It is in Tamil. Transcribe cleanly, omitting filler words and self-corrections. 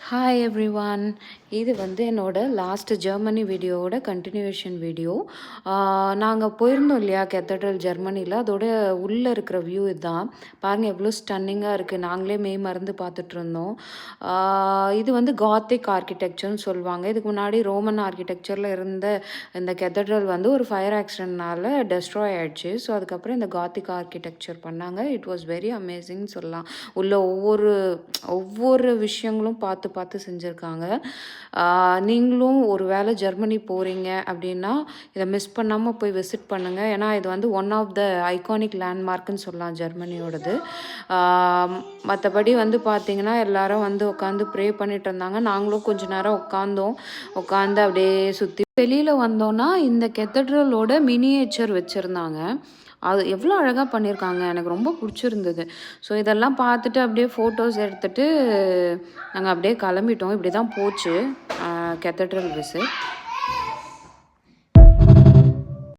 Hi everyone. இது வந்து என்னோட லாஸ்ட் ஜெர்மனி வீடியோவோட கண்டினியூஷன் வீடியோ. நாங்கள் போயிருந்தோம் இல்லையா கெத்தட்ரல் ஜெர்மனியில், அதோட உள்ளே இருக்கிற வியூ இதுதான். பாருங்கள் எவ்வளோ ஸ்டன்னிங்காக இருக்குது. நாங்களே மறந்து பார்த்துட்ருந்தோம். இது வந்து காத்திக் ஆர்கிடெக்சர்னு சொல்லுவாங்க. இதுக்கு முன்னாடி ரோமன் ஆர்கிடெக்சரில் இருந்த இந்த கெத்தட்ரல் வந்து ஒரு ஃபயர் ஆக்சிடென்ட்னால டெஸ்ட்ராய் ஆயிடுச்சு. ஸோ அதுக்கப்புறம் இந்த காத்திக் ஆர்கிடெக்சர் பண்ணாங்க. இட் வாஸ் வெரி அமேசிங்னு சொல்லலாம். உள்ள ஒவ்வொரு விஷயங்களும் பார்த்து பார்த்து செஞ்சுருக்காங்க. நீங்களும் ஒரு வேளை ஜெர்மனி போகிறீங்க அப்படின்னா இதை மிஸ் பண்ணாமல் போய் விசிட் பண்ணுங்கள். ஏன்னா இது வந்து ஒன் ஆஃப் த ஐகானிக் லேண்ட்மார்க்குன்னு சொல்லலாம் ஜெர்மனியோடது. மற்றபடி வந்து பார்த்திங்கன்னா எல்லாரும் வந்து உட்காந்து ப்ரே பண்ணிட்டு இருந்தாங்க. நாங்களும் கொஞ்ச நேரம் உட்காந்து அப்படியே சுற்றி வெளியில் வந்தோன்னா இந்த கெத்தட்ரலோட மினியேச்சர் வச்சுருந்தாங்க. அது எவ்வளோ அழகாக பண்ணியிருக்காங்க, எனக்கு ரொம்ப பிடிச்சிருந்தது. ஸோ இதெல்லாம் பார்த்துட்டு அப்படியே ஃபோட்டோஸ் எடுத்துகிட்டு நாங்கள் அப்படியே கிளம்பிட்டோம். இப்படி தான் போச்சு கெத்தட்ரல் விசிட்.